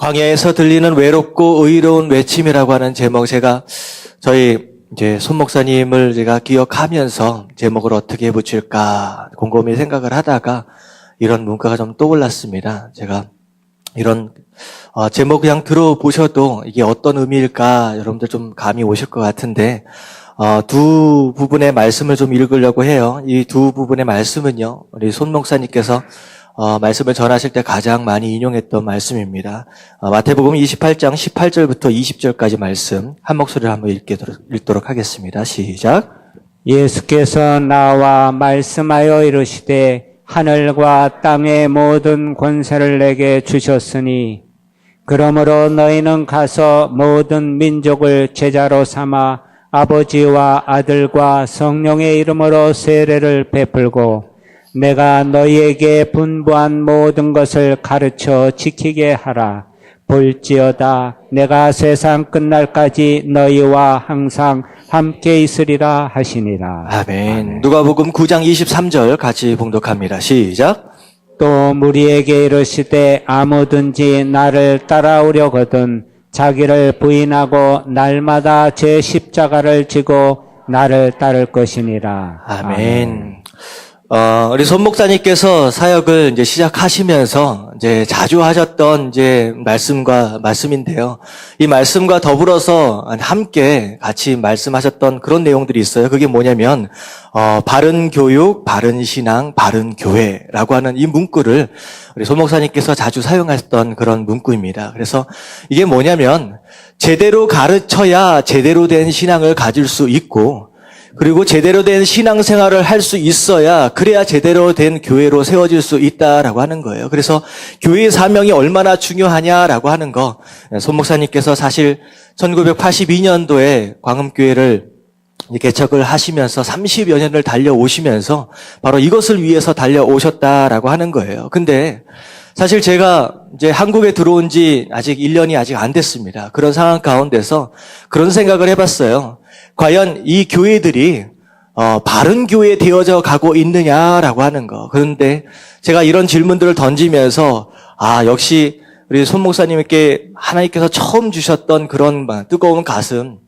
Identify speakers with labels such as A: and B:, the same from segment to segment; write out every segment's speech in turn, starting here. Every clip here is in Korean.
A: 광야에서 들리는 외롭고 의로운 외침이라고 하는 제목, 제가 저희 이제 손 목사님을 제가 기억하면서 제목을 어떻게 붙일까 곰곰이 생각을 하다가 이런 문구가 좀 떠올랐습니다. 제가 이런 제목 그냥 들어보셔도 이게 어떤 의미일까 여러분들 좀 감이 오실 것 같은데 두 부분의 말씀을 좀 읽으려고 해요. 이 두 부분의 말씀은요, 우리 손 목사님께서 말씀을 전하실 때 가장 많이 인용했던 말씀입니다. 마태복음 28장 18절부터 20절까지 말씀 한 목소리로 한번 읽도록 하겠습니다. 시작.
B: 예수께서 나와 말씀하여 이르시되 하늘과 땅의 모든 권세를 내게 주셨으니 그러므로 너희는 가서 모든 민족을 제자로 삼아 아버지와 아들과 성령의 이름으로 세례를 베풀고 내가 너희에게 분부한 모든 것을 가르쳐 지키게 하라. 볼지어다 내가 세상 끝날까지 너희와 항상 함께 있으리라 하시니라.
A: 아멘. 누가복음 9장 23절 같이 봉독합니다. 시작.
B: 또 무리에게 이르시되 아무든지 나를 따라오려거든 자기를 부인하고 날마다 제 십자가를 지고 나를 따를 것이니라.
A: 아멘. 우리 손 목사님께서 사역을 이제 시작하시면서 이제 자주 하셨던 이제 말씀인데요. 이 말씀과 더불어서 함께 같이 말씀하셨던 그런 내용들이 있어요. 그게 뭐냐면, 바른 교육, 바른 신앙, 바른 교회라고 하는 이 문구를 우리 손 목사님께서 자주 사용하셨던 그런 문구입니다. 그래서 이게 뭐냐면, 제대로 가르쳐야 제대로 된 신앙을 가질 수 있고, 그리고 제대로 된 신앙생활을 할 수 있어야 그래야 제대로 된 교회로 세워질 수 있다라고 하는 거예요. 그래서 교회의 사명이 얼마나 중요하냐라고 하는 거, 손 목사님께서 사실 1982년도에 광음교회를 개척을 하시면서 30여 년을 달려오시면서 바로 이것을 위해서 달려오셨다라고 하는 거예요. 근데 사실 제가 이제 한국에 들어온 지 아직 1년이 아직 안 됐습니다. 그런 상황 가운데서 그런 생각을 해봤어요. 과연 이 교회들이 바른 교회 되어져 가고 있느냐라고 하는 거. 그런데 제가 이런 질문들을 던지면서 역시 우리 손 목사님께 하나님께서 처음 주셨던 그런 뜨거운 가슴,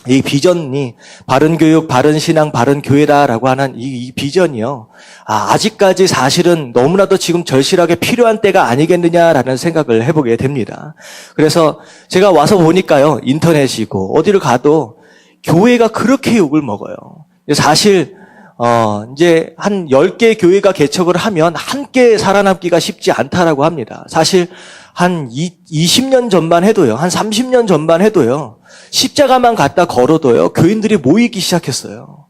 A: 이 비전이 바른 교육, 바른 신앙, 바른 교회다라고 하는 이 비전이요. 아직까지 사실은 너무나도 지금 절실하게 필요한 때가 아니겠느냐라는 생각을 해보게 됩니다. 그래서 제가 와서 보니까요, 인터넷이고 어디를 가도 교회가 그렇게 욕을 먹어요. 사실 이제 한 10개 교회가 개척을 하면 함께 살아남기가 쉽지 않다라고 합니다. 사실 한 20년 전만 해도요, 한 30년 전만 해도요, 십자가만 갖다 걸어도요, 교인들이 모이기 시작했어요.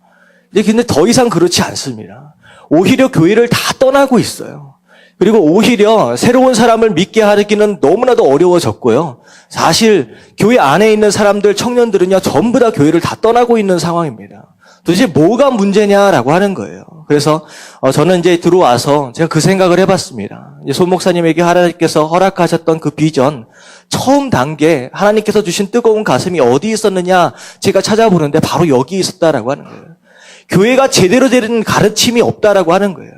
A: 근데 더 이상 그렇지 않습니다. 오히려 교회를 다 떠나고 있어요. 그리고 오히려 새로운 사람을 믿게 하기는 너무나도 어려워졌고요. 사실 교회 안에 있는 사람들, 청년들은요, 전부 다 교회를 다 떠나고 있는 상황입니다. 도대체 뭐가 문제냐라고 하는 거예요. 그래서 저는 이제 들어와서 제가 그 생각을 해봤습니다. 이제 손 목사님에게 하나님께서 허락하셨던 그 비전, 처음 단계 하나님께서 주신 뜨거운 가슴이 어디 있었느냐 제가 찾아보는데 바로 여기 있었다라고 하는 거예요. 교회가 제대로 된 가르침이 없다라고 하는 거예요.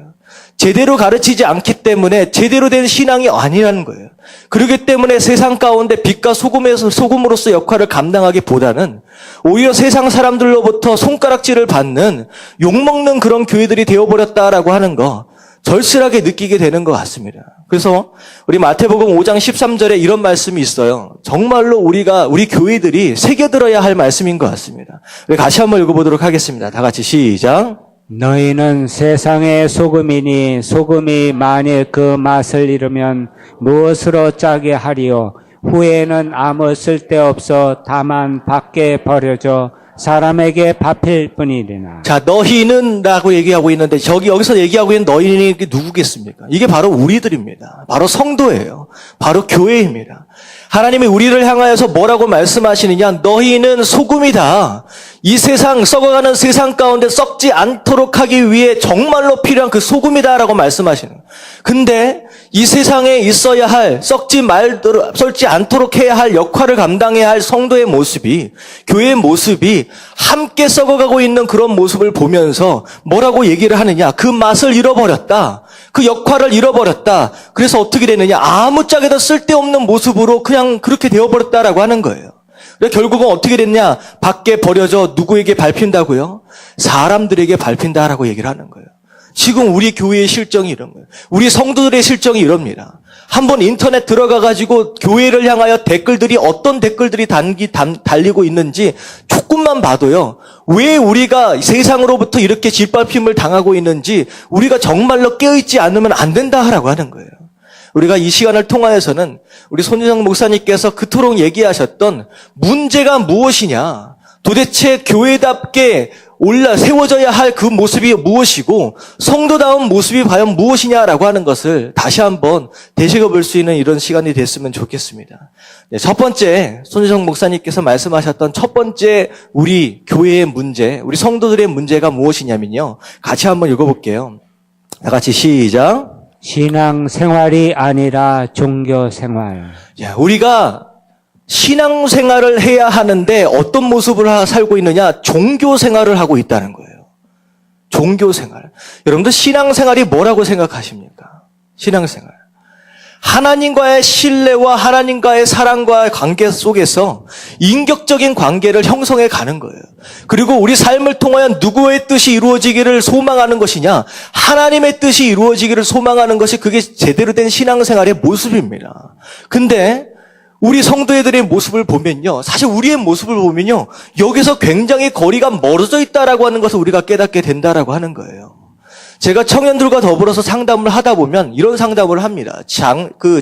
A: 제대로 가르치지 않기 때문에 제대로 된 신앙이 아니라는 거예요. 그렇기 때문에 세상 가운데 빛과 소금으로서 역할을 감당하기보다는 오히려 세상 사람들로부터 손가락질을 받는 욕먹는 그런 교회들이 되어버렸다라고 하는 거 절실하게 느끼게 되는 것 같습니다. 그래서 우리 마태복음 5장 13절에 이런 말씀이 있어요. 정말로 우리 교회들이 새겨들어야 할 말씀인 것 같습니다. 우리 같이 한번 읽어보도록 하겠습니다. 다 같이 시작.
B: 너희는 세상의 소금이니 소금이 만일 그 맛을 잃으면 무엇으로 짜게 하리요? 후에는 아무 쓸데없어 다만 밖에 버려져 사람에게 밟힐 뿐이리나.
A: 자, 너희는 라고 얘기하고 있는데 여기서 얘기하고 있는 너희는 누구겠습니까? 이게 바로 우리들입니다. 바로 성도예요. 바로 교회입니다. 하나님이 우리를 향하여서 뭐라고 말씀하시느냐? 너희는 소금이다. 이 세상, 썩어가는 세상 가운데 썩지 않도록 하기 위해 정말로 필요한 그 소금이다라고 말씀하시는 거예요. 근데 이 세상에 있어야 할, 썩지 않도록 해야 할 역할을 감당해야 할 성도의 모습이, 교회의 모습이 함께 썩어가고 있는 그런 모습을 보면서 뭐라고 얘기를 하느냐? 그 맛을 잃어버렸다. 그 역할을 잃어버렸다. 그래서 어떻게 되느냐? 아무짝에도 쓸데없는 모습으로 그냥 그렇게 되어버렸다라고 하는 거예요. 결국은 어떻게 됐냐? 밖에 버려져 누구에게 밟힌다고요? 사람들에게 밟힌다라고 얘기를 하는 거예요. 지금 우리 교회의 실정이 이런 거예요. 우리 성도들의 실정이 이럽니다. 한번 인터넷 들어가가지고 교회를 향하여 댓글들이 어떤 댓글들이 달리고 있는지 조금만 봐도요. 왜 우리가 세상으로부터 이렇게 짓밟힘을 당하고 있는지 우리가 정말로 깨어있지 않으면 안 된다라고 하는 거예요. 우리가 이 시간을 통하여서는 우리 손희정 목사님께서 그토록 얘기하셨던 문제가 무엇이냐, 도대체 교회답게 세워져야 할 그 모습이 무엇이고 성도다운 모습이 과연 무엇이냐라고 하는 것을 다시 한번 되새겨볼 수 있는 이런 시간이 됐으면 좋겠습니다. 네, 첫 번째, 손희정 목사님께서 말씀하셨던 첫 번째 우리 교회의 문제, 우리 성도들의 문제가 무엇이냐면요. 같이 한번 읽어볼게요. 다 같이 시작.
B: 신앙생활이 아니라 종교생활.
A: 우리가 신앙생활을 해야 하는데 어떤 모습을 살고 있느냐? 종교생활을 하고 있다는 거예요. 종교생활. 여러분들 신앙생활이 뭐라고 생각하십니까? 신앙생활. 하나님과의 신뢰와 하나님과의 사랑과 관계 속에서 인격적인 관계를 형성해 가는 거예요. 그리고 우리 삶을 통하여 누구의 뜻이 이루어지기를 소망하는 것이냐? 하나님의 뜻이 이루어지기를 소망하는 것이 그게 제대로 된 신앙생활의 모습입니다. 근데 우리 성도들의 모습을 보면요. 사실 우리의 모습을 보면요. 여기서 굉장히 거리가 멀어져 있다라고 하는 것을 우리가 깨닫게 된다라고 하는 거예요. 제가 청년들과 더불어서 상담을 하다 보면 이런 상담을 합니다.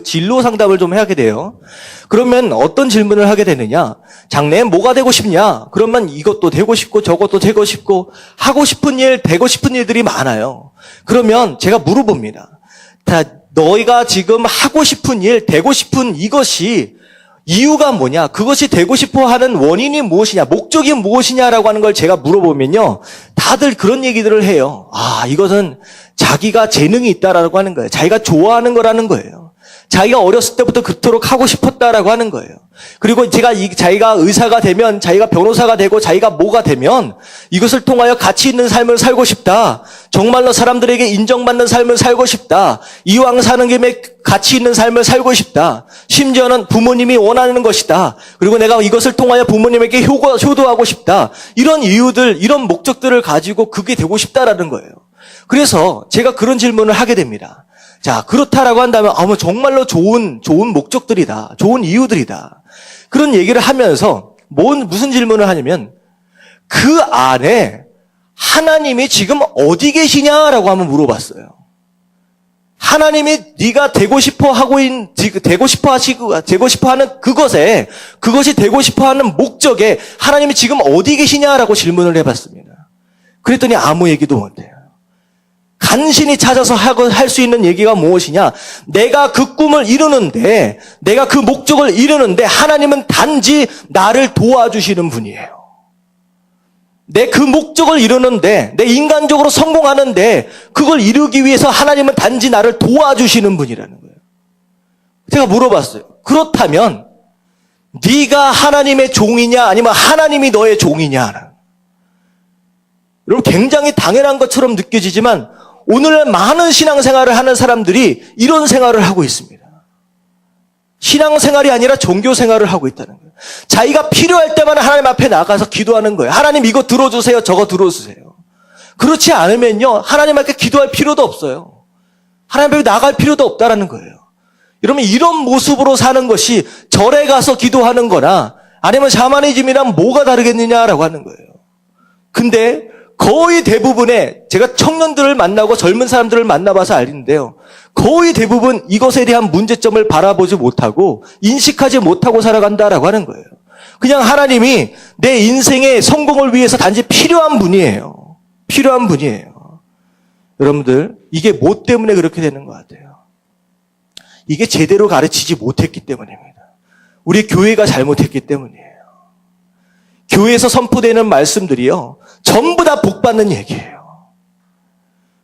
A: 진로 상담을 좀 하게 돼요. 그러면 어떤 질문을 하게 되느냐? 장래에 뭐가 되고 싶냐? 그러면 이것도 되고 싶고 저것도 되고 싶고 하고 싶은 일, 되고 싶은 일들이 많아요. 그러면 제가 물어봅니다. 너희가 지금 하고 싶은 일, 되고 싶은 이것이 이유가 뭐냐? 그것이 되고 싶어 하는 원인이 무엇이냐? 목적이 무엇이냐라고 하는 걸 제가 물어보면요. 다들 그런 얘기들을 해요. 이것은 자기가 재능이 있다라고 하는 거예요. 자기가 좋아하는 거라는 거예요. 자기가 어렸을 때부터 그토록 하고 싶었다라고 하는 거예요. 그리고 자기가 의사가 되면, 자기가 변호사가 되고, 자기가 뭐가 되면 이것을 통하여 가치 있는 삶을 살고 싶다. 정말로 사람들에게 인정받는 삶을 살고 싶다. 이왕 사는 김에 가치 있는 삶을 살고 싶다. 심지어는 부모님이 원하는 것이다. 그리고 내가 이것을 통하여 부모님에게 효도하고 싶다. 이런 이유들, 이런 목적들을 가지고 그게 되고 싶다라는 거예요. 그래서 제가 그런 질문을 하게 됩니다. 자, 그렇다라고 한다면 정말로 좋은 목적들이다. 좋은 이유들이다. 그런 얘기를 하면서 무슨 질문을 하냐면 그 안에 하나님이 지금 어디 계시냐라고 한번 물어봤어요. 하나님이 네가 되고 싶어 하는 그것에, 그것이 되고 싶어 하는 목적에 하나님이 지금 어디 계시냐라고 질문을 해봤습니다. 그랬더니 아무 얘기도 못해요. 간신히 찾아서 할 수 있는 얘기가 무엇이냐? 내가 그 꿈을 이루는데, 내가 그 목적을 이루는데 하나님은 단지 나를 도와주시는 분이에요. 내 그 목적을 이루는데, 내 인간적으로 성공하는데 그걸 이루기 위해서 하나님은 단지 나를 도와주시는 분이라는 거예요. 제가 물어봤어요. 그렇다면 네가 하나님의 종이냐 아니면 하나님이 너의 종이냐? 여러분 굉장히 당연한 것처럼 느껴지지만 오늘날 많은 신앙생활을 하는 사람들이 이런 생활을 하고 있습니다. 신앙생활이 아니라 종교생활을 하고 있다는 거예요. 자기가 필요할 때만 하나님 앞에 나가서 기도하는 거예요. 하나님 이거 들어주세요. 저거 들어주세요. 그렇지 않으면요. 하나님 앞에 기도할 필요도 없어요. 하나님 앞에 나갈 필요도 없다라는 거예요. 여러분 이런 모습으로 사는 것이 절에 가서 기도하는 거나 아니면 샤머니즘이랑 뭐가 다르겠느냐라고 하는 거예요. 근데 거의 대부분의 제가 청년들을 만나고 젊은 사람들을 만나봐서 알는데요. 거의 대부분 이것에 대한 문제점을 바라보지 못하고 인식하지 못하고 살아간다라고 하는 거예요. 그냥 하나님이 내 인생의 성공을 위해서 단지 필요한 분이에요. 필요한 분이에요. 여러분들 이게 뭐 때문에 그렇게 되는 것 같아요? 이게 제대로 가르치지 못했기 때문입니다. 우리 교회가 잘못했기 때문이에요. 교회에서 선포되는 말씀들이요. 전부 다 복받는 얘기예요.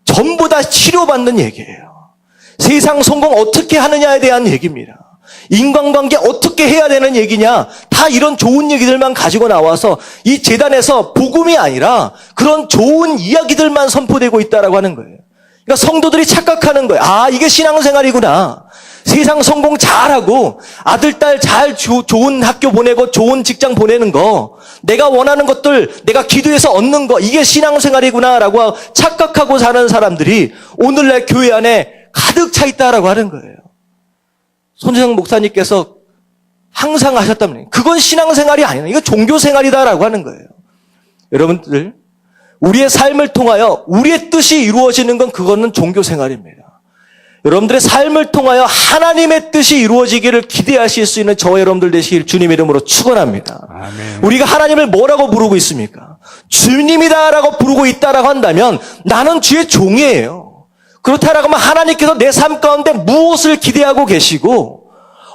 A: 전부 다 치료받는 얘기예요. 세상 성공 어떻게 하느냐에 대한 얘기입니다. 인간관계 어떻게 해야 되는 얘기냐. 다 이런 좋은 얘기들만 가지고 나와서 이 재단에서 복음이 아니라 그런 좋은 이야기들만 선포되고 있다라고 하는 거예요. 그러니까 성도들이 착각하는 거예요. 아, 이게 신앙생활이구나. 세상 성공 잘하고 아들, 딸 잘 좋은 학교 보내고 좋은 직장 보내는 거, 내가 원하는 것들 내가 기도해서 얻는 거, 이게 신앙생활이구나라고 착각하고 사는 사람들이 오늘날 교회 안에 가득 차 있다라고 하는 거예요. 손재성 목사님께서 항상 하셨다면 그건 신앙생활이 아니라 이거 종교생활이다라고 하는 거예요. 여러분들, 우리의 삶을 통하여 우리의 뜻이 이루어지는 건 그거는 종교생활입니다. 여러분들의 삶을 통하여 하나님의 뜻이 이루어지기를 기대하실 수 있는 저와 여러분들 되시길 주님의 이름으로 축원합니다.
B: 아멘.
A: 우리가 하나님을 뭐라고 부르고 있습니까? 주님이다라고 부르고 있다라고 한다면 나는 주의 종이에요. 그렇다라고 하면 하나님께서 내 삶 가운데 무엇을 기대하고 계시고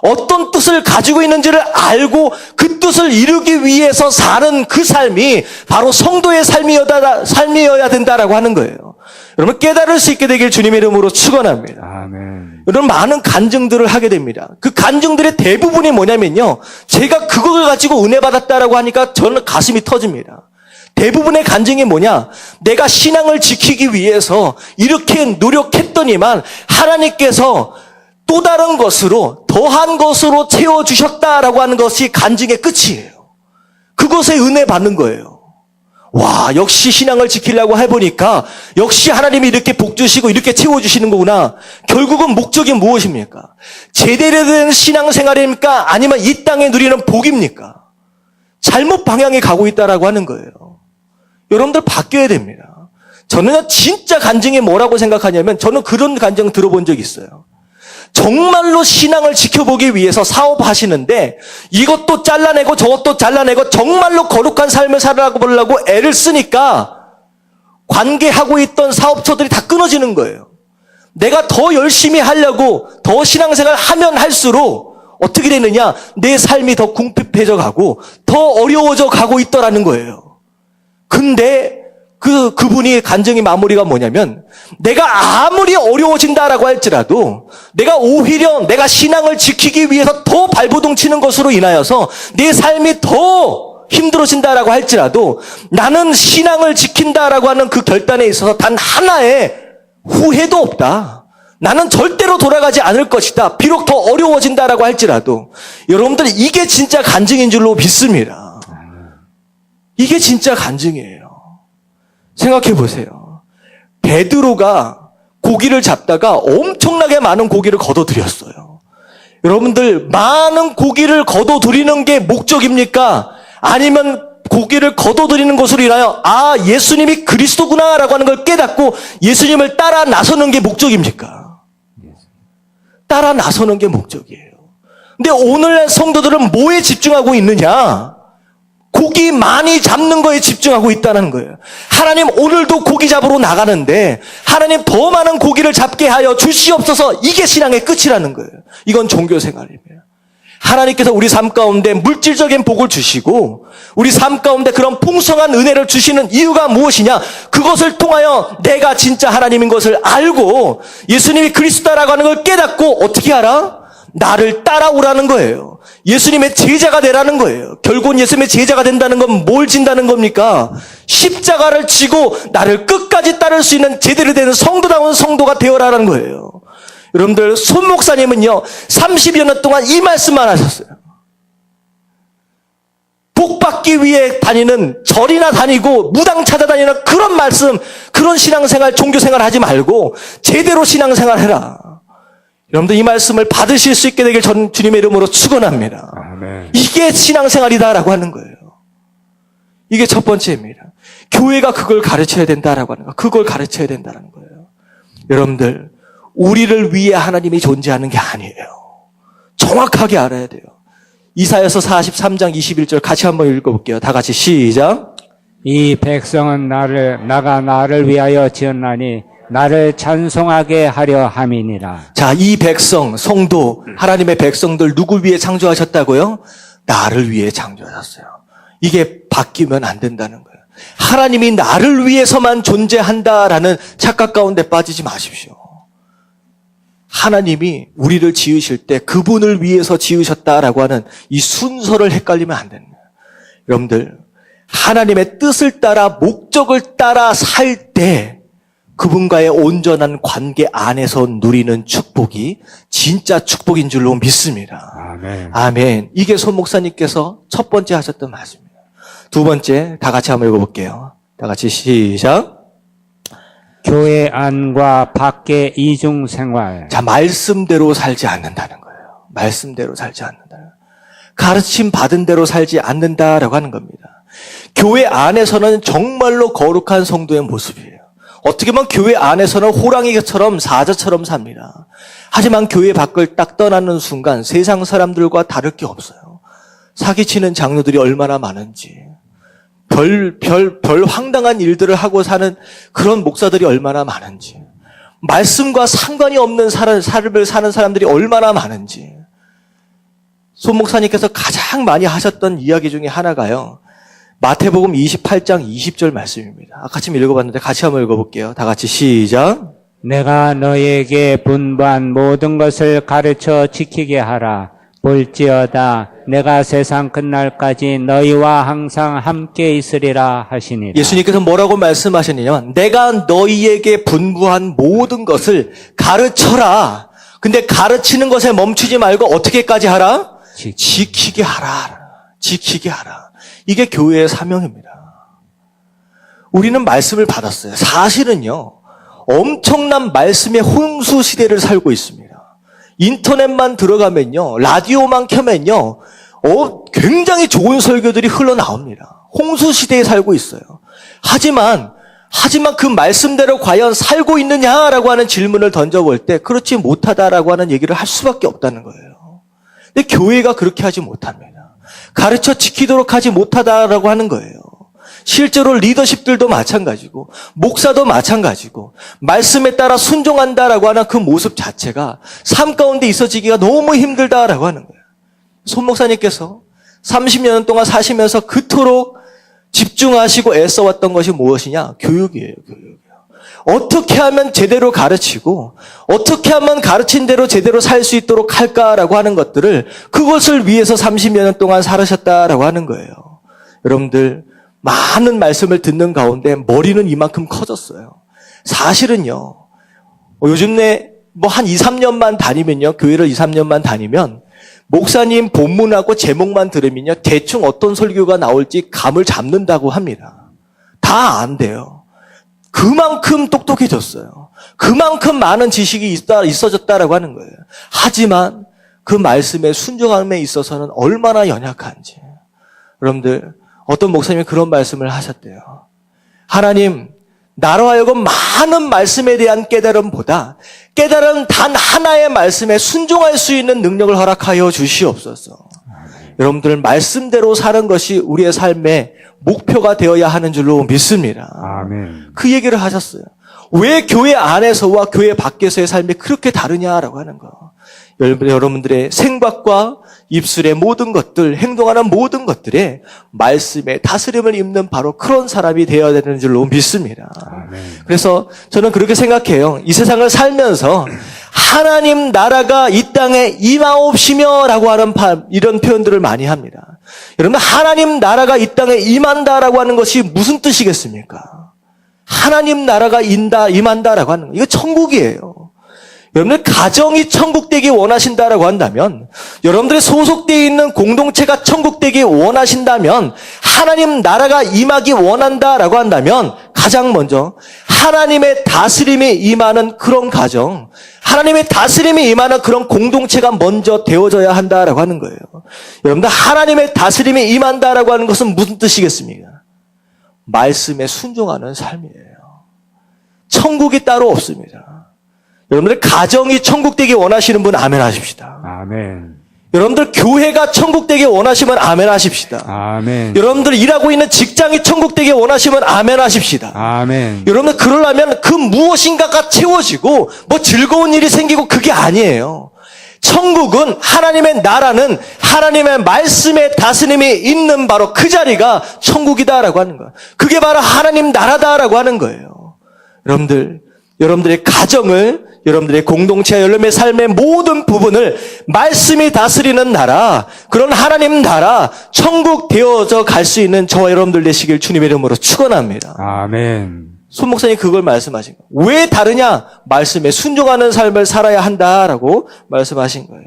A: 어떤 뜻을 가지고 있는지를 알고 그 뜻을 이루기 위해서 사는 그 삶이 바로 성도의 삶이어야 된다라고 하는 거예요. 여러분 깨달을 수 있게 되길 주님의 이름으로 축원합니다.
B: 아멘.
A: 여러분 많은 간증들을 하게 됩니다. 그 간증들의 대부분이 뭐냐면요. 제가 그걸 가지고 은혜 받았다라고 하니까 저는 가슴이 터집니다. 대부분의 간증이 뭐냐? 내가 신앙을 지키기 위해서 이렇게 노력했더니만 하나님께서 또 다른 것으로 더한 것으로 채워주셨다라고 하는 것이 간증의 끝이에요. 그것에 은혜 받는 거예요. 와, 역시 신앙을 지키려고 해보니까 역시 하나님이 이렇게 복 주시고 이렇게 채워주시는 거구나. 결국은 목적이 무엇입니까? 제대로 된 신앙생활입니까? 아니면 이 땅에 누리는 복입니까? 잘못 방향에 가고 있다라고 하는 거예요. 여러분들 바뀌어야 됩니다. 저는 진짜 간증이 뭐라고 생각하냐면 저는 그런 간증 들어본 적이 있어요. 정말로 신앙을 지켜보기 위해서 사업하시는데 이것도 잘라내고 저것도 잘라내고 정말로 거룩한 삶을 살아보려고 애를 쓰니까 관계하고 있던 사업처들이 다 끊어지는 거예요. 내가 더 열심히 하려고 더 신앙생활 하면 할수록 어떻게 되느냐? 내 삶이 더 궁핍해져 가고 더 어려워져 가고 있더라는 거예요. 근데 그분이 간증의 마무리가 뭐냐면 내가 아무리 어려워진다라고 할지라도 내가 오히려 내가 신앙을 지키기 위해서 더 발버둥 치는 것으로 인하여서 내 삶이 더 힘들어진다라고 할지라도 나는 신앙을 지킨다라고 하는 그 결단에 있어서 단 하나의 후회도 없다. 나는 절대로 돌아가지 않을 것이다. 비록 더 어려워진다라고 할지라도 여러분들 이게 진짜 간증인 줄로 믿습니다. 이게 진짜 간증이에요. 생각해 보세요. 베드로가 고기를 잡다가 엄청나게 많은 고기를 거둬들였어요. 여러분들 많은 고기를 거둬들이는 게 목적입니까? 아니면 고기를 거둬들이는 것으로 인하여 아 예수님이 그리스도구나라고 하는 걸 깨닫고 예수님을 따라 나서는 게 목적입니까? 따라 나서는 게 목적이에요. 근데 오늘날 성도들은 뭐에 집중하고 있느냐? 고기 많이 잡는 거에 집중하고 있다는 거예요. 하나님 오늘도 고기 잡으러 나가는데 하나님 더 많은 고기를 잡게 하여 주시옵소서. 이게 신앙의 끝이라는 거예요. 이건 종교생활입니다. 하나님께서 우리 삶 가운데 물질적인 복을 주시고 우리 삶 가운데 그런 풍성한 은혜를 주시는 이유가 무엇이냐? 그것을 통하여 내가 진짜 하나님인 것을 알고 예수님이 그리스도라고 하는 걸 깨닫고 어떻게 알아? 나를 따라오라는 거예요. 예수님의 제자가 되라는 거예요. 결국은 예수님의 제자가 된다는 건 뭘 진다는 겁니까? 십자가를 지고 나를 끝까지 따를 수 있는 제대로 되는 성도다운 성도가 되어라는 거예요. 여러분들 손 목사님은요 30여 년 동안 이 말씀만 하셨어요. 복 받기 위해 다니는 절이나 다니고 무당 찾아다니는 그런 말씀, 그런 신앙생활, 종교생활 하지 말고 제대로 신앙생활 해라. 여러분들 이 말씀을 받으실 수 있게 되길 저는 주님의 이름으로 축원합니다.
B: 아멘.
A: 이게 신앙생활이다라고 하는 거예요. 이게 첫 번째입니다. 교회가 그걸 가르쳐야 된다라고 하는 거, 그걸 가르쳐야 된다는 거예요. 여러분들 우리를 위해 하나님이 존재하는 게 아니에요. 정확하게 알아야 돼요. 이사야서 43장 21절 같이 한번 읽어볼게요. 다 같이 시작.
B: 이 백성은 나가 나를 위하여 지었나니 나를 찬송하게 하려 함이니라.
A: 자, 이 백성, 성도, 하나님의 백성들 누굴 위해 창조하셨다고요? 나를 위해 창조하셨어요. 이게 바뀌면 안 된다는 거예요. 하나님이 나를 위해서만 존재한다라는 착각 가운데 빠지지 마십시오. 하나님이 우리를 지으실 때 그분을 위해서 지으셨다라고 하는 이 순서를 헷갈리면 안 됩니다. 여러분들, 하나님의 뜻을 따라 목적을 따라 살 때 그분과의 온전한 관계 안에서 누리는 축복이 진짜 축복인 줄로 믿습니다.
B: 아멘.
A: 아멘. 이게 손 목사님께서 첫 번째 하셨던 말씀입니다. 두 번째, 다 같이 한번 읽어볼게요. 다 같이 시작.
B: 교회 안과 밖의 이중 생활.
A: 자, 말씀대로 살지 않는다는 거예요. 말씀대로 살지 않는다는 거예요. 가르침 받은 대로 살지 않는다라고 하는 겁니다. 교회 안에서는 정말로 거룩한 성도의 모습이에요. 어떻게 보면 교회 안에서는 호랑이처럼 사자처럼 삽니다. 하지만 교회 밖을 딱 떠나는 순간 세상 사람들과 다를 게 없어요. 사기치는 장로들이 얼마나 많은지, 별 황당한 일들을 하고 사는 그런 목사들이 얼마나 많은지, 말씀과 상관이 없는 삶을 사는 사람들이 얼마나 많은지, 손 목사님께서 가장 많이 하셨던 이야기 중에 하나가요. 마태복음 28장 20절 말씀입니다. 아까 좀 읽어봤는데 같이 한번 읽어볼게요. 다 같이 시작.
B: 내가 너에게 분부한 모든 것을 가르쳐 지키게 하라. 볼지어다 내가 세상 끝날까지 너희와 항상 함께 있으리라 하시니라.
A: 예수님께서 뭐라고 말씀하셨냐면 내가 너희에게 분부한 모든 것을 가르쳐라. 근데 가르치는 것에 멈추지 말고 어떻게까지 하라? 지키게 하라. 지키게 하라. 이게 교회의 사명입니다. 우리는 말씀을 받았어요. 사실은요, 엄청난 말씀의 홍수 시대를 살고 있습니다. 인터넷만 들어가면요, 라디오만 켜면요, 굉장히 좋은 설교들이 흘러나옵니다. 홍수 시대에 살고 있어요. 하지만 그 말씀대로 과연 살고 있느냐라고 하는 질문을 던져볼 때 그렇지 못하다라고 하는 얘기를 할 수밖에 없다는 거예요. 근데 교회가 그렇게 하지 못합니다. 가르쳐 지키도록 하지 못하다라고 하는 거예요. 실제로 리더십들도 마찬가지고 목사도 마찬가지고 말씀에 따라 순종한다라고 하는 그 모습 자체가 삶 가운데 있어지기가 너무 힘들다라고 하는 거예요. 손 목사님께서 30년 동안 사시면서 그토록 집중하시고 애써왔던 것이 무엇이냐? 교육이에요. 교육이요. 어떻게 하면 제대로 가르치고 어떻게 하면 가르친 대로 제대로 살 수 있도록 할까라고 하는 것들을 그것을 위해서 30여 년 동안 살으셨다라고 하는 거예요. 여러분들 많은 말씀을 듣는 가운데 머리는 이만큼 커졌어요. 사실은요. 요즘에 한 2, 3년만 다니면요. 교회를 2, 3년만 다니면 목사님 본문하고 제목만 들으면요. 대충 어떤 설교가 나올지 감을 잡는다고 합니다. 다 안 돼요. 그만큼 똑똑해졌어요. 그만큼 많은 지식이 있어졌다라고 하는 거예요. 하지만 그 말씀의 순종함에 있어서는 얼마나 연약한지. 여러분들, 어떤 목사님이 그런 말씀을 하셨대요. 하나님, 나로 하여금 많은 말씀에 대한 깨달음보다 깨달은 단 하나의 말씀에 순종할 수 있는 능력을 허락하여 주시옵소서. 여러분들, 말씀대로 사는 것이 우리의 삶의 목표가 되어야 하는 줄로 믿습니다.
B: 아멘.
A: 그 얘기를 하셨어요. 왜 교회 안에서와 교회 밖에서의 삶이 그렇게 다르냐라고 하는 거. 여러분들의 생각과 입술의 모든 것들, 행동하는 모든 것들에 말씀의 다스림을 입는 바로 그런 사람이 되어야 되는 줄로 믿습니다.
B: 아멘.
A: 그래서 저는 그렇게 생각해요. 이 세상을 살면서 하나님 나라가 이 땅에 임하옵시며 라고 하는 이런 표현들을 많이 합니다. 여러분, 하나님 나라가 이 땅에 임한다라고 하는 것이 무슨 뜻이겠습니까? 하나님 나라가 임한다라고 하는 거. 이거 천국이에요. 여러분들 가정이 천국되기 원하신다라고 한다면, 여러분들의 소속되어 있는 공동체가 천국되기 원하신다면, 하나님 나라가 임하기 원한다라고 한다면, 가장 먼저 하나님의 다스림이 임하는 그런 가정, 하나님의 다스림이 임하는 그런 공동체가 먼저 되어져야 한다라고 하는 거예요. 여러분들, 하나님의 다스림이 임한다라고 하는 것은 무슨 뜻이겠습니까? 말씀에 순종하는 삶이에요. 천국이 따로 없습니다. 여러분들 가정이 천국되기 원하시는 분 아멘 하십시다.
B: 아멘.
A: 여러분들 교회가 천국되기 원하시면 아멘 하십시다.
B: 아멘.
A: 여러분들 일하고 있는 직장이 천국되기 원하시면 아멘 하십시다.
B: 아멘.
A: 여러분들 그러려면 그 무엇인가가 채워지고 뭐 즐거운 일이 생기고 그게 아니에요. 천국은 하나님의 나라는 하나님의 말씀의 다스림이 있는 바로 그 자리가 천국이다라고 하는 거예요. 그게 바로 하나님 나라다라고 하는 거예요. 여러분들의 가정을, 여러분들의 공동체, 여러분의 삶의 모든 부분을 말씀이 다스리는 나라, 그런 하나님 나라, 천국 되어져 갈 수 있는 저와 여러분들 되시길 주님의 이름으로 축원합니다.
B: 아멘.
A: 손 목사님 그걸 말씀하신 거예요. 왜 다르냐? 말씀에 순종하는 삶을 살아야 한다라고 말씀하신 거예요.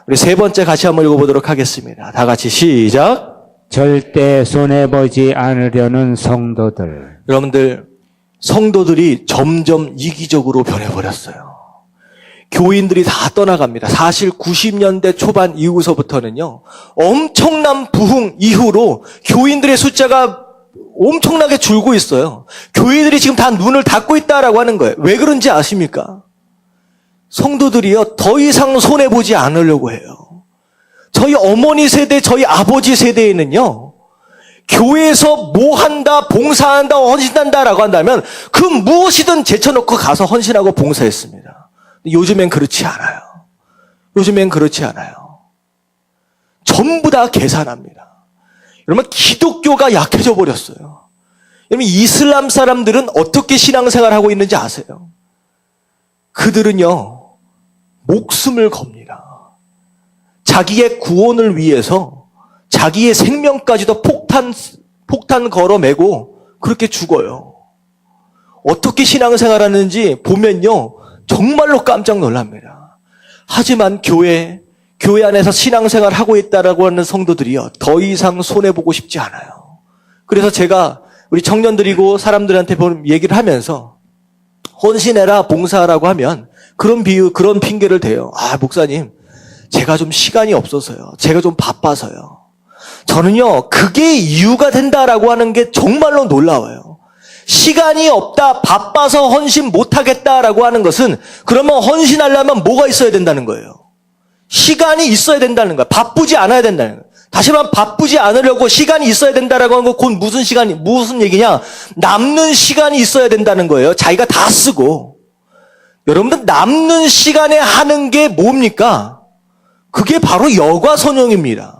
A: 우리 세 번째 같이 한번 읽어보도록 하겠습니다. 다 같이 시작.
B: 절대 손해보지 않으려는 성도들.
A: 여러분들, 성도들이 점점 이기적으로 변해버렸어요. 교인들이 다 떠나갑니다. 사실 90년대 초반 이후서부터는요, 엄청난 부흥 이후로 교인들의 숫자가 엄청나게 줄고 있어요. 교회들이 지금 다 눈을 닫고 있다라고 하는 거예요. 왜 그런지 아십니까? 성도들이요, 더 이상 손해보지 않으려고 해요. 저희 어머니 세대, 저희 아버지 세대에는요, 교회에서 뭐 한다, 봉사한다, 헌신한다라고 한다면 그 무엇이든 제쳐놓고 가서 헌신하고 봉사했습니다. 요즘엔 그렇지 않아요. 요즘엔 그렇지 않아요. 전부 다 계산합니다. 여러분, 기독교가 약해져 버렸어요. 여러분, 이슬람 사람들은 어떻게 신앙생활을 하고 있는지 아세요? 그들은요, 목숨을 겁니다. 자기의 구원을 위해서 자기의 생명까지도 폭탄 걸어매고 그렇게 죽어요. 어떻게 신앙생활 하는지 보면요, 정말로 깜짝 놀랍니다. 하지만 교회 안에서 신앙생활 하고 있다라고 하는 성도들이요, 더 이상 손해보고 싶지 않아요. 그래서 제가 우리 청년들이고 사람들한테 얘기를 하면서 헌신해라, 봉사하라고 하면 그런 핑계를 대요. 아, 목사님, 제가 좀 시간이 없어서요. 제가 좀 바빠서요. 저는요, 그게 이유가 된다라고 하는 게 정말로 놀라워요. 시간이 없다, 바빠서 헌신 못하겠다라고 하는 것은 그러면 헌신하려면 뭐가 있어야 된다는 거예요. 시간이 있어야 된다는 거야. 바쁘지 않아야 된다는 거야. 다시 말하면 바쁘지 않으려고 시간이 있어야 된다라고 하는 거, 그건 무슨 얘기냐? 남는 시간이 있어야 된다는 거예요. 자기가 다 쓰고. 여러분들, 남는 시간에 하는 게 뭡니까? 그게 바로 여과선용입니다.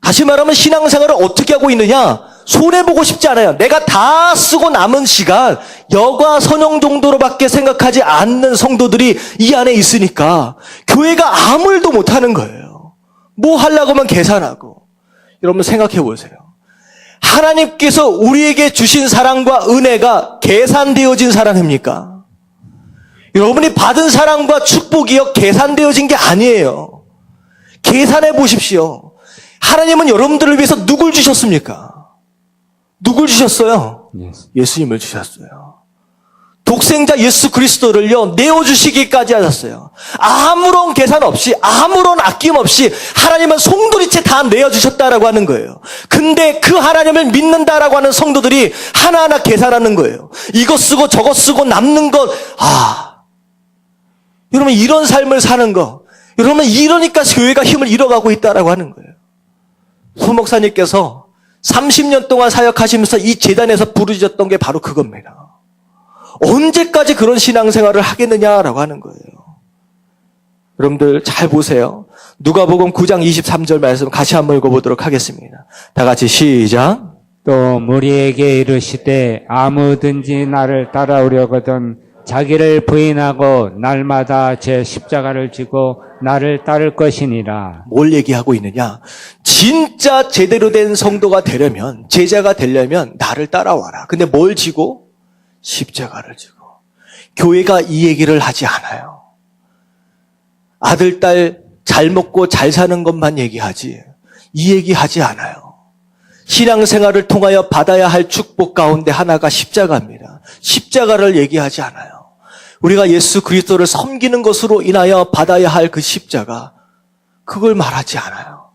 A: 다시 말하면 신앙생활을 어떻게 하고 있느냐? 손해보고 싶지 않아요. 내가 다 쓰고 남은 시간, 여과선용 정도로밖에 생각하지 않는 성도들이 이 안에 있으니까 교회가 아무 일도 못하는 거예요. 뭐 하려고 하면 계산하고. 여러분 생각해 보세요. 하나님께서 우리에게 주신 사랑과 은혜가 계산되어진 사랑입니까? 여러분이 받은 사랑과 축복이요, 계산되어진 게 아니에요. 계산해 보십시오. 하나님은 여러분들을 위해서 누굴 주셨습니까? 누굴 주셨어요? 예수님을 주셨어요. 독생자 예수 그리스도를요, 내어주시기까지 하셨어요. 아무런 계산 없이, 아무런 아낌 없이 하나님은 송두리째 다 내어주셨다라고 하는 거예요. 근데 그 하나님을 믿는다라고 하는 성도들이 하나하나 계산하는 거예요. 이거 쓰고 저거 쓰고 남는 것, 여러분 이런 삶을 사는 거, 여러분 이러니까 교회가 힘을 잃어가고 있다라고 하는 거예요. 소 목사님께서 30년 동안 사역하시면서 이 재단에서 부르짖었던 게 바로 그겁니다. 언제까지 그런 신앙생활을 하겠느냐라고 하는 거예요. 여러분들 잘 보세요. 누가복음 9장 23절 말씀 같이 한번 읽어보도록 하겠습니다. 다 같이 시작.
B: 또 무리에게 이르시되 아무든지 나를 따라오려거든 자기를 부인하고 날마다 제 십자가를 지고 나를 따를 것이니라.
A: 뭘 얘기하고 있느냐? 진짜 제대로 된 성도가 되려면, 제자가 되려면 나를 따라와라. 근데 뭘 지고? 십자가를 지고. 교회가 이 얘기를 하지 않아요. 아들, 딸 잘 먹고 잘 사는 것만 얘기하지, 이 얘기하지 않아요. 신앙생활을 통하여 받아야 할 축복 가운데 하나가 십자가입니다. 십자가를 얘기하지 않아요. 우리가 예수 그리스도를 섬기는 것으로 인하여 받아야 할 그 십자가, 그걸 말하지 않아요.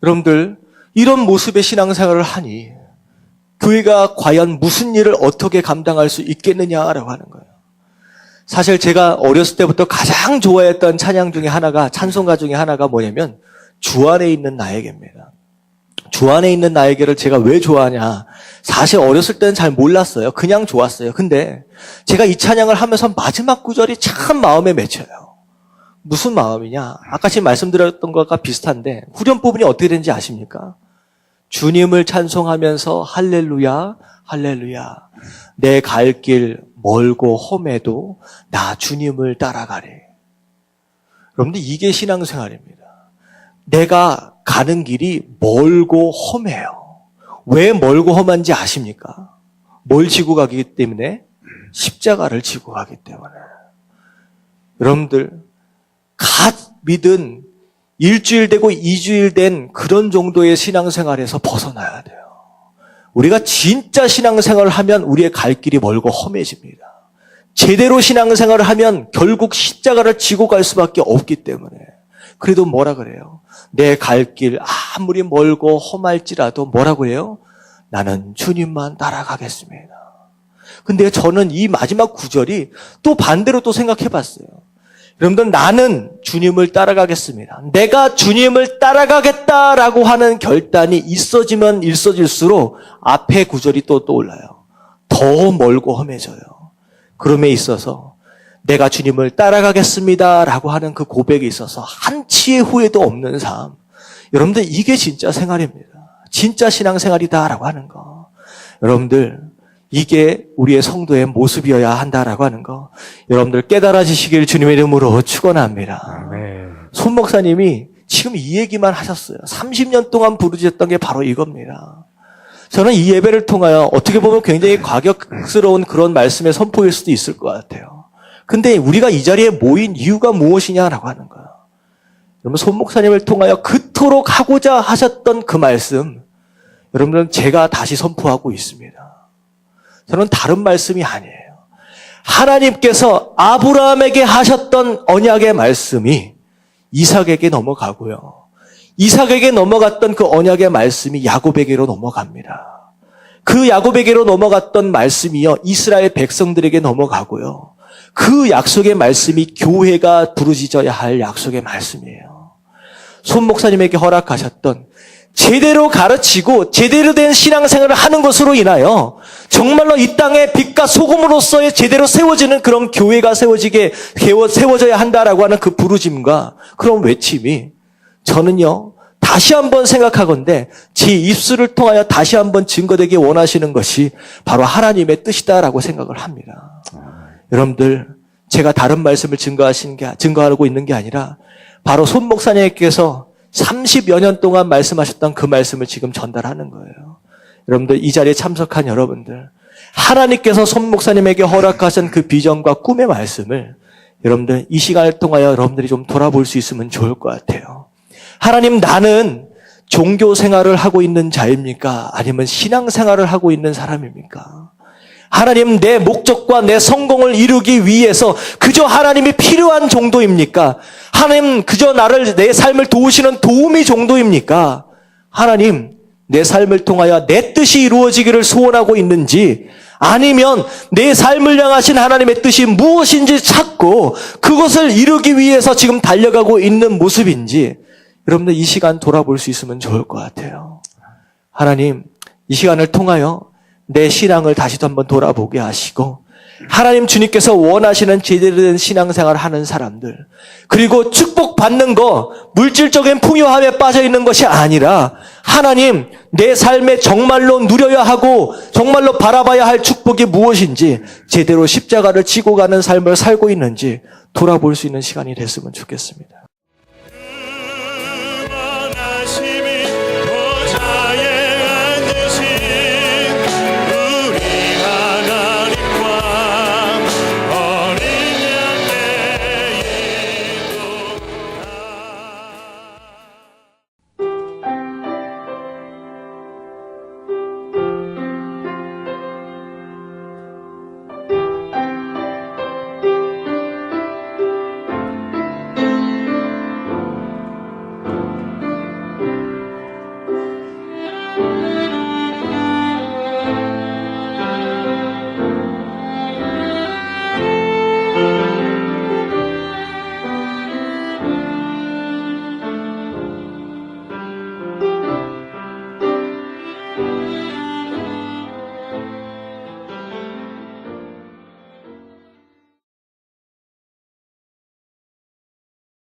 A: 여러분들, 이런 모습의 신앙생활을 하니 교회가 과연 무슨 일을 어떻게 감당할 수 있겠느냐라고 하는 거예요. 사실 제가 어렸을 때부터 가장 좋아했던 찬양 중에 하나가, 찬송가 중에 하나가 뭐냐면 주 안에 있는 나에게입니다. 주 안에 있는 나에게를 제가 왜 좋아하냐, 사실 어렸을 때는 잘 몰랐어요. 그냥 좋았어요. 근데 제가 이 찬양을 하면서 마지막 구절이 참 마음에 맺혀요. 무슨 마음이냐? 아까 지금 말씀드렸던 것과 비슷한데 후렴 부분이 어떻게 되는지 아십니까? 주님을 찬송하면서 할렐루야, 할렐루야. 내 갈 길 멀고 험해도 나 주님을 따라가리. 여러분들 이게 신앙생활입니다. 내가 가는 길이 멀고 험해요. 왜 멀고 험한지 아십니까? 뭘 지고 가기 때문에? 십자가를 지고 가기 때문에. 여러분들 갓 믿은 일주일 되고 2주일 된 그런 정도의 신앙생활에서 벗어나야 돼요. 우리가 진짜 신앙생활을 하면 우리의 갈 길이 멀고 험해집니다. 제대로 신앙생활을 하면 결국 십자가를 지고 갈 수밖에 없기 때문에. 그래도 뭐라 그래요? 내 갈 길 아무리 멀고 험할지라도 뭐라고 해요? 나는 주님만 따라가겠습니다. 근데 저는 이 마지막 구절이 또 반대로 또 생각해 봤어요. 여러분들 나는 주님을 따라가겠습니다. 내가 주님을 따라가겠다라고 하는 결단이 있어지면 있어질수록 앞에 구절이 또 떠올라요. 더 멀고 험해져요. 그럼에 있어서 내가 주님을 따라가겠습니다라고 하는 그 고백에 있어서 한치의 후회도 없는 삶. 여러분들 이게 진짜 생활입니다. 진짜 신앙생활이다라고 하는 거. 여러분들 이게 우리의 성도의 모습이어야 한다라고 하는 거. 여러분들 깨달아지시길 주님의 이름으로 축원합니다. 손 목사님이 지금 이 얘기만 하셨어요. 30년 동안 부르짖었던 게 바로 이겁니다. 저는 이 예배를 통하여 어떻게 보면 굉장히 과격스러운 그런 말씀의 선포일 수도 있을 것 같아요. 근데 우리가 이 자리에 모인 이유가 무엇이냐라고 하는 거예요. 여러분 손 목사님을 통하여 그토록 하고자 하셨던 그 말씀, 여러분들은 제가 다시 선포하고 있습니다. 저는 다른 말씀이 아니에요. 하나님께서 아브라함에게 하셨던 언약의 말씀이 이삭에게 넘어가고요. 이삭에게 넘어갔던 그 언약의 말씀이 야곱에게로 넘어갑니다. 그 야곱에게로 넘어갔던 말씀이요 이스라엘 백성들에게 넘어가고요. 그 약속의 말씀이 교회가 부르짖어야 할 약속의 말씀이에요. 손 목사님에게 허락하셨던 제대로 가르치고 제대로 된 신앙생활을 하는 것으로 인하여 정말로 이 땅에 빛과 소금으로서의 제대로 세워지는 그런 교회가 세워져야 한다라고 하는 그 부르짐과 그런 외침이 저는요 다시 한번 생각하건대 제 입술을 통하여 다시 한번 증거되기 원하시는 것이 바로 하나님의 뜻이다라고 생각을 합니다. 여러분들 제가 다른 말씀을 증거하고 있는 게 아니라 바로 손 목사님께서 30여 년 동안 말씀하셨던 그 말씀을 지금 전달하는 거예요. 여러분들 이 자리에 참석한 여러분들 하나님께서 손 목사님에게 허락하신 그 비전과 꿈의 말씀을 여러분들 이 시간을 통하여 여러분들이 좀 돌아볼 수 있으면 좋을 것 같아요. 하나님 나는 종교 생활을 하고 있는 자입니까? 아니면 신앙 생활을 하고 있는 사람입니까? 하나님 내 목적과 내 성공을 이루기 위해서 그저 하나님이 필요한 정도입니까? 하나님 그저 내 삶을 도우시는 도우미 정도입니까? 하나님 내 삶을 통하여 내 뜻이 이루어지기를 소원하고 있는지 아니면 내 삶을 향하신 하나님의 뜻이 무엇인지 찾고 그것을 이루기 위해서 지금 달려가고 있는 모습인지 여러분들 이 시간 돌아볼 수 있으면 좋을 것 같아요. 하나님 이 시간을 통하여 내 신앙을 다시도 한번 돌아보게 하시고 하나님 주님께서 원하시는 제대로 된 신앙생활을 하는 사람들 그리고 축복받는 거 물질적인 풍요함에 빠져있는 것이 아니라 하나님 내 삶에 정말로 누려야 하고 정말로 바라봐야 할 축복이 무엇인지 제대로 십자가를 지고 가는 삶을 살고 있는지 돌아볼 수 있는 시간이 됐으면 좋겠습니다.